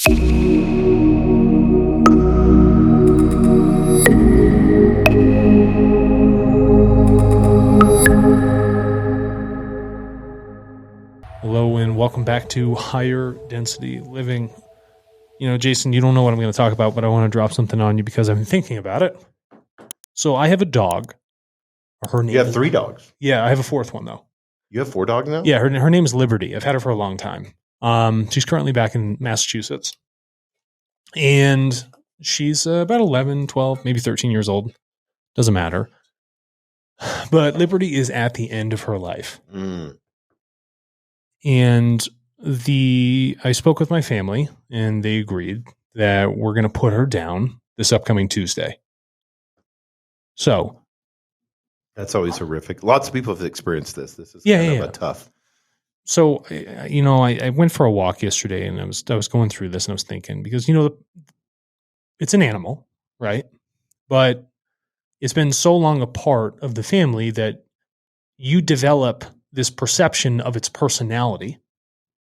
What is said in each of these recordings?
Hello and welcome back to Higher Density Living. You know, Jason, you don't know what I'm going to talk about, but I want to drop something on you because I've been thinking about it. So I have a dog. Her name You have 3 dogs. Yeah, I have a 4th one though. You have 4 dogs now? Yeah, her name is Liberty. I've had her for a long time. She's currently back in Massachusetts. And she's about 11, 12, maybe 13 years old. Doesn't matter. But Liberty is at the end of her life. And I spoke with my family and they agreed that we're going to put her down this upcoming Tuesday. So that's always horrific. Lots of people have experienced this. This is kind of a tough. So, you know, I went for a walk yesterday and I was going through this and I was thinking, because, you know, it's an animal, right? But it's been so long a part of the family that you develop this perception of its personality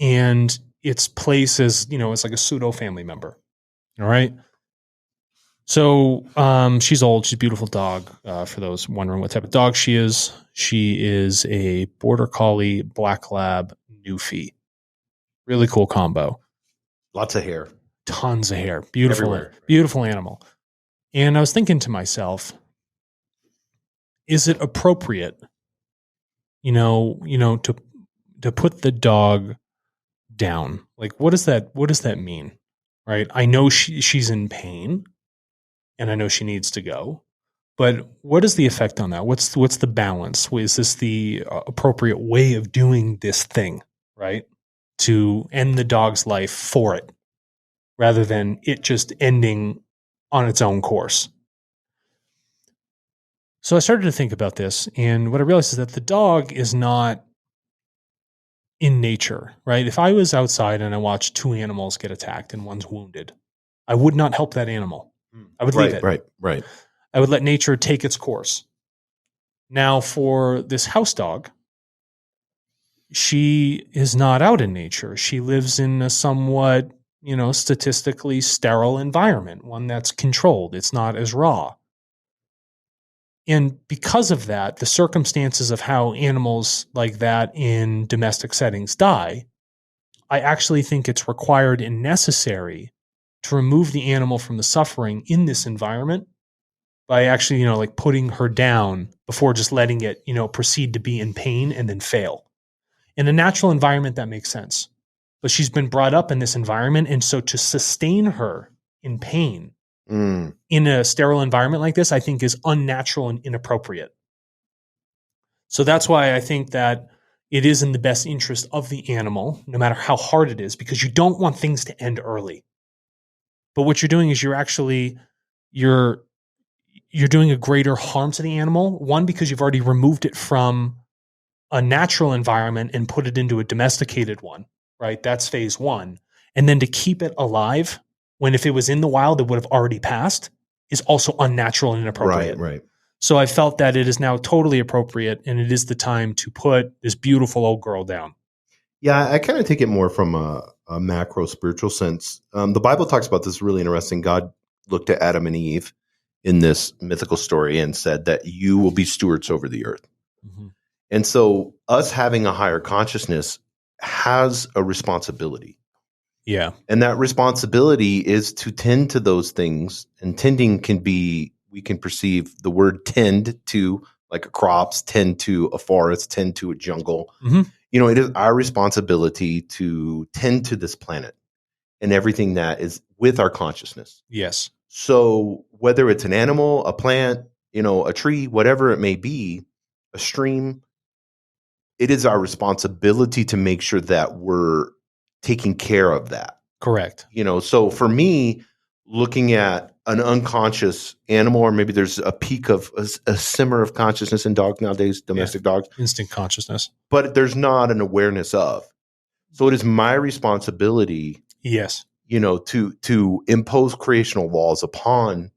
and its place as, you know, it's like a pseudo family member. All right. So she's old. She's a beautiful dog. For those wondering what type of dog she is a border collie, black lab, Newfie. Really cool combo. Lots of hair. Tons of hair. Beautiful, everywhere. Beautiful animal. And I was thinking to myself, is it appropriate, you know, to put the dog down? Like, what does that mean? Right. I know she's in pain and I know she needs to go, but what is the effect on that? What's the balance? Is this the appropriate way of doing this thing, right? To end the dog's life for it rather than it just ending on its own course. So I started to think about this, and what I realized is that the dog is not in nature, right? If I was outside and I watched 2 animals get attacked and one's wounded, I would not help that animal. I would leave it. Right. I would let nature take its course. Now, for this house dog, she is not out in nature. She lives in a somewhat, you know, statistically sterile environment, one that's controlled. It's not as raw. And because of that, the circumstances of how animals like that in domestic settings die, I actually think it's required and necessary to remove the animal from the suffering in this environment by actually, you know, like putting her down before just letting it, you know, proceed to be in pain and then fail. In a natural environment, that makes sense. But she's been brought up in this environment. And so to sustain her in pain in a sterile environment like this, I think is unnatural and inappropriate. So that's why I think that it is in the best interest of the animal, no matter how hard it is, because you don't want things to end early. But what you're doing is you're doing a greater harm to the animal. One, because you've already removed it from a natural environment and put it into a domesticated one, right? That's phase 1. And then to keep it alive, when if it was in the wild, it would have already passed, is also unnatural and inappropriate. Right. So I felt that it is now totally appropriate and it is the time to put this beautiful old girl down. Yeah, I kind of take it more from a macro spiritual sense. The Bible talks about this really interesting. God looked at Adam and Eve in this mythical story and said that you will be stewards over the earth. Mm-hmm. And so us having a higher consciousness has a responsibility. Yeah. And that responsibility is to tend to those things. And tending can be, we can perceive the word tend to like a crops, tend to a forest, tend to a jungle. Mm-hmm. You know, it is our responsibility to tend to this planet and everything that is with our consciousness. Yes. So whether it's an animal, a plant, you know, a tree, whatever it may be, a stream, it is our responsibility to make sure that we're taking care of that. Correct. You know, so for me, looking at an unconscious animal, or maybe there's a peak of a simmer of consciousness in dogs nowadays, domestic dogs. Instinct consciousness. But there's not an awareness of. So it is my responsibility, yes, you know, to impose creational laws upon,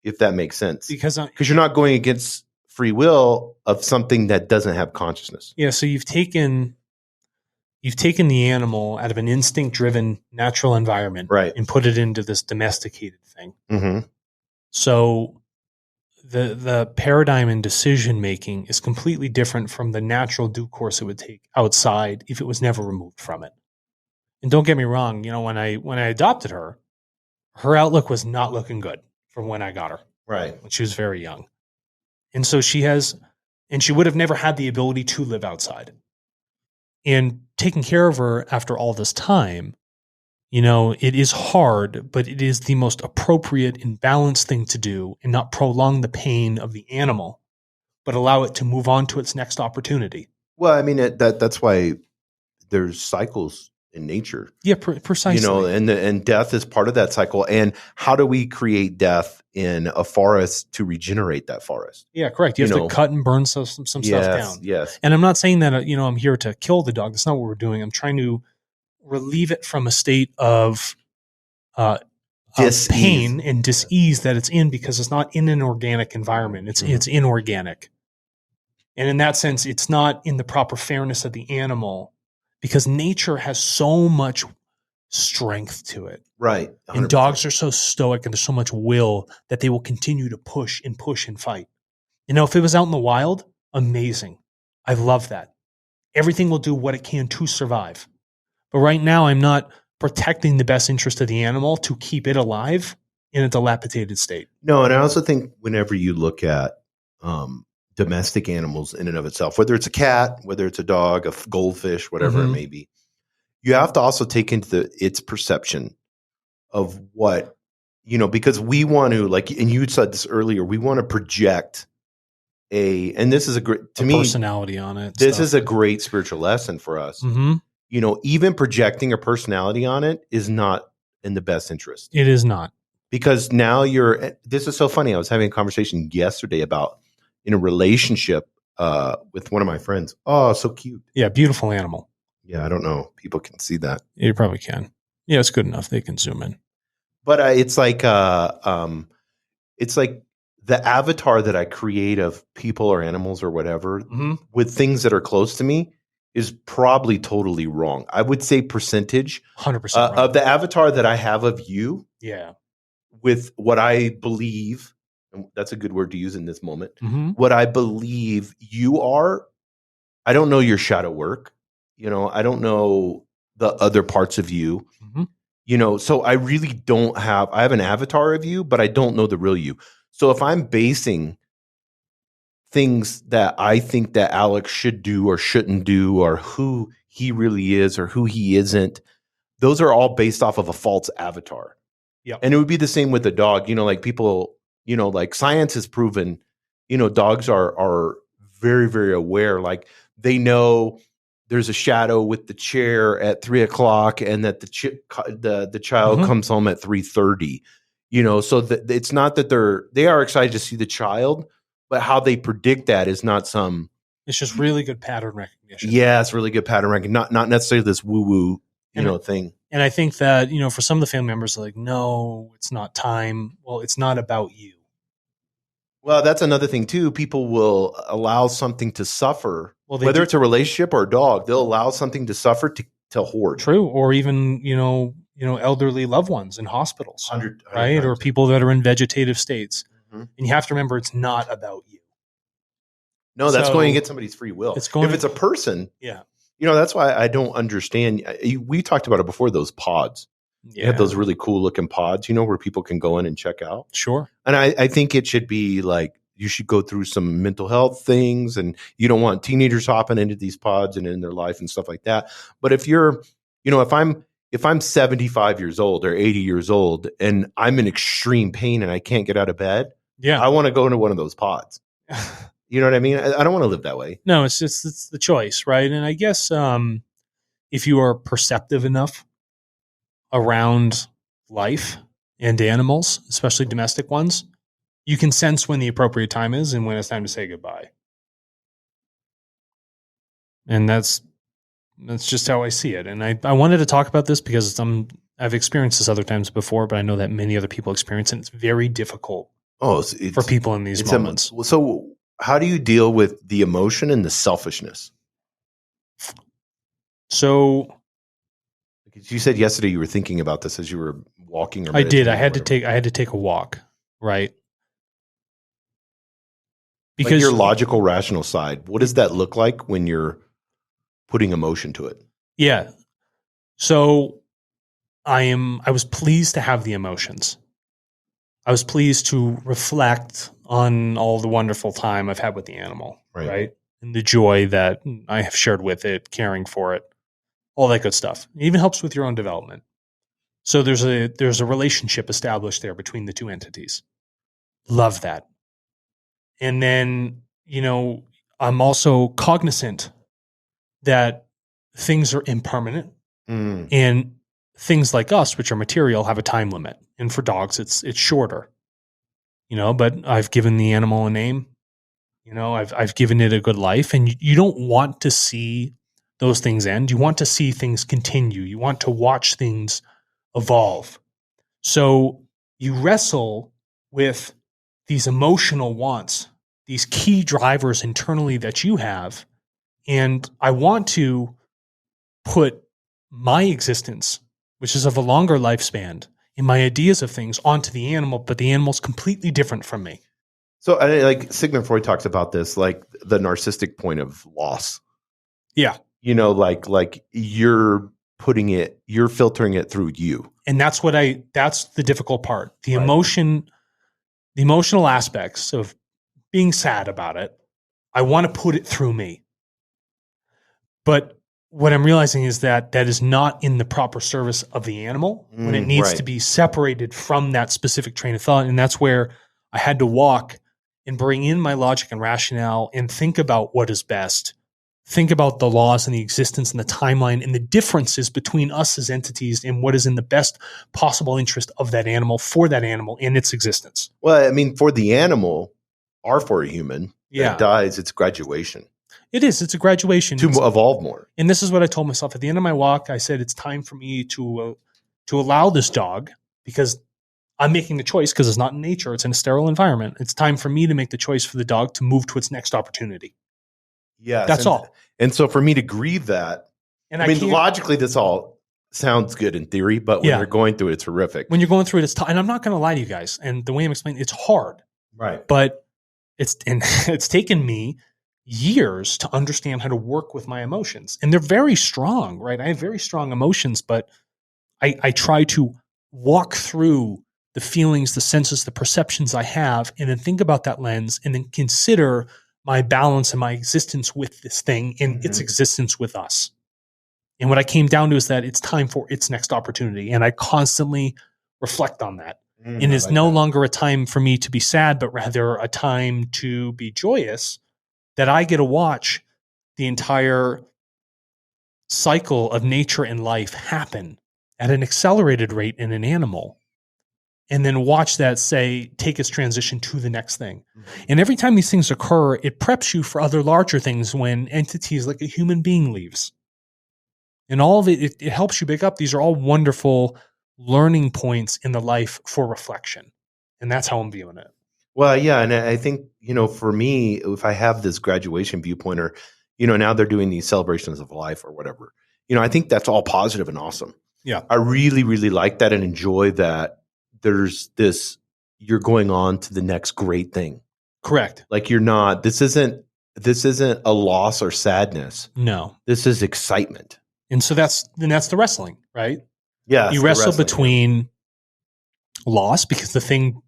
if that makes sense. Because you're not going against free will of something that doesn't have consciousness. Yeah, so you've taken you've taken the animal out of an instinct-driven natural environment and put it into this domesticated thing. Mm-hmm. So the paradigm in decision making is completely different from the natural due course it would take outside if it was never removed from it. And don't get me wrong, when I adopted her, her outlook was not looking good from when I got her. Right. When she was very young. And so she would have never had the ability to live outside. And taking care of her after all this time, it is hard, but it is the most appropriate and balanced thing to do and not prolong the pain of the animal, but allow it to move on to its next opportunity. Well, I mean, that's why there's cycles in nature. Yeah, precisely. And death is part of that cycle. And how do we create death in a forest to regenerate that forest? Yeah, correct. You have to cut and burn some stuff down. Yes. And I'm not saying that, I'm here to kill the dog. That's not what we're doing. I'm trying to relieve it from a state of pain and dis-ease that it's in because it's not in an organic environment. It's inorganic. And in that sense, it's not in the proper fairness of the animal because nature has so much strength to it. Right. 100%. And dogs are so stoic and there's so much will that they will continue to push and fight. If it was out in the wild, amazing. I love that. Everything will do what it can to survive. But right now, I'm not protecting the best interest of the animal to keep it alive in a dilapidated state. No, and I also think whenever you look at domestic animals in and of itself, whether it's a cat, whether it's a dog, a goldfish, whatever it may be, you have to also take into its perception of what, because we want to, like, and you said this earlier, we want to project and this is a great, to me, personality on it. This is a great spiritual lesson for us. Mm-hmm. Even projecting a personality on it is not in the best interest. It is not. Because now this is so funny. I was having a conversation yesterday about in a relationship with one of my friends. Oh, so cute. Yeah, beautiful animal. Yeah, I don't know. People can see that. You probably can. Yeah, it's good enough. They can zoom in. But it's like the avatar that I create of people or animals or whatever with things that are close to me is probably totally wrong. I would say percentage 100% of the avatar that I have of you. Yeah. With what I believe, and that's a good word to use in this moment, what I believe you are, I don't know your shadow work. I don't know the other parts of you. So I really I have an avatar of you, but I don't know the real you. So if I'm basing things that I think that Alex should do or shouldn't do, or who he really is or who he isn't, those are all based off of a false avatar. Yeah. And it would be the same with the dog. Like people, like science has proven, dogs are very, very aware. Like they know there's a shadow with the chair at 3:00 and that the child comes home at 3:30, so that it's not that they are excited to see the child, but how they predict that is not it's just really good pattern recognition. Yeah, it's really good pattern recognition. Not necessarily this woo-woo, thing. And I think that, for some of the family members, they're like, no, it's not time. Well, it's not about you. Well, that's another thing too. People will allow something to suffer, whether it's a relationship or a dog. They'll allow something to suffer to hoard. True, or even elderly loved ones in hospitals, 100, right, or people that are in vegetative states. And you have to remember, it's not about you. No, that's going to get somebody's free will. If it's a person, yeah. That's why I don't understand. We talked about it before. Those pods. Yeah. You have those really cool looking pods, where people can go in and check out. Sure. And I think it should be like, you should go through some mental health things, and you don't want teenagers hopping into these pods and in their life and stuff like that. But if you're, if I'm 75 years old or 80 years old and I'm in extreme pain and I can't get out of bed, I want to go into one of those pods. You know what I mean? I don't want to live that way. No, it's the choice, right? And I guess if you are perceptive enough around life and animals, especially domestic ones, you can sense when the appropriate time is and when it's time to say goodbye. And that's just how I see it. And I wanted to talk about this because I've experienced this other times before, but I know that many other people experience it. It's very difficult for people in these moments. So how do you deal with the emotion and the selfishness? So You said yesterday you were thinking about this as you were walking. Or I did. I meditating or had to whatever. take. I had to take a walk, right? Like Because your logical, rational side. What does that look like when you're putting emotion to it? yeah. So I was pleased to have the emotions. I was pleased to reflect on all the wonderful time I've had with the animal, right? And the joy that I have shared with it, caring for it, all that good stuff. It even helps with your own development. So there's a relationship established there between the two entities. Love that. And then, I'm also cognizant that things are impermanent and things like us, which are material, have a time limit. And for dogs, it's shorter. But I've given the animal a name. I've given it a good life, and you don't want to see those things end. You want to see things continue. You want to watch things evolve. So you wrestle with these emotional wants, these key drivers internally that you have, and I want to put my existence, which is of a longer lifespan, and my ideas of things onto the animal, but the animal's completely different from me. So, like Sigmund Freud talks about this, like the narcissistic point of loss. Yeah. Like you're filtering it through you. And that's the difficult part. The emotional aspects of being sad about it, I want to put it through me. But what I'm realizing is that is not in the proper service of the animal when it needs to be separated from that specific train of thought. And that's where I had to walk and bring in my logic and rationale and think about what is best. Think about the laws and the existence and the timeline and the differences between us as entities and what is in the best possible interest of that animal for that animal in its existence. Well, I mean, for the animal or for a human that dies, it's graduation. It is. It's a graduation. To evolve more. And this is what I told myself at the end of my walk. I said, it's time for me to allow this dog, because I'm making the choice, because it's not in nature. It's in a sterile environment. It's time for me to make the choice for the dog to move to its next opportunity. Yes. That's all. And so for me to grieve that, and I mean, logically, this all sounds good in theory, but when you're going through it, it's horrific. When you're going through it, it's tough. And I'm not going to lie to you guys. And the way I'm explaining, it's hard. Right. But it's taken me years to understand how to work with my emotions. And they're very strong, right? I have very strong emotions, but I try to walk through the feelings, the senses, the perceptions I have, and then think about that lens and then consider my balance and my existence with this thing and its existence with us. And what I came down to is that it's time for its next opportunity. And I constantly reflect on that. And it's no longer a time for me to be sad, but rather a time to be joyous, that I get to watch the entire cycle of nature and life happen at an accelerated rate in an animal, and then watch that take its transition to the next thing. And every time these things occur, it preps you for other larger things when entities like a human being leaves. And all of it helps you pick up. These are all wonderful learning points in the life for reflection. And that's how I'm viewing it. Well, yeah. And I think, for me, if I have this graduation viewpoint, or, now they're doing these celebrations of life or whatever, I think that's all positive and awesome. Yeah. I really, really like that and enjoy that you're going on to the next great thing. Correct. Like this isn't a loss or sadness. No. This is excitement. And so that's the wrestling, right? Yeah. You wrestle between loss, because the thing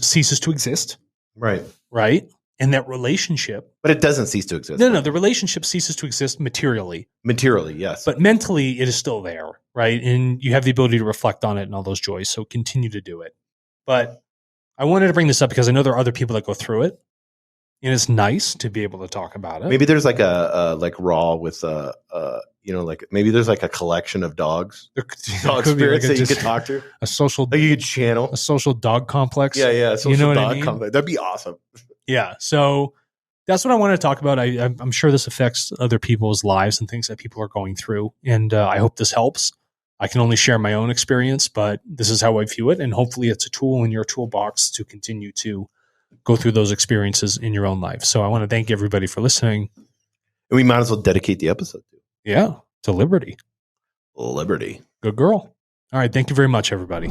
ceases to exist. Right. Right. And that relationship. But it doesn't cease to exist. No, the relationship ceases to exist materially. Materially, yes. But mentally, it is still there, right? And you have the ability to reflect on it and all those joys. So continue to do it. But I wanted to bring this up because I know there are other people that go through it. And it's nice to be able to talk about it. Maybe there's like a raw with maybe there's like a collection of dogs, dog spirits that you could talk to. A social, like you could channel a social dog complex. Yeah, social dog complex. That'd be awesome. Yeah, so that's what I want to talk about. I'm sure this affects other people's lives and things that people are going through, and I hope this helps. I can only share my own experience, but this is how I view it, and hopefully it's a tool in your toolbox to continue to go through those experiences in your own life. So I want to thank everybody for listening. And we might as well dedicate the episode to. Yeah. to liberty. Liberty. Good girl. All right. Thank you very much, everybody.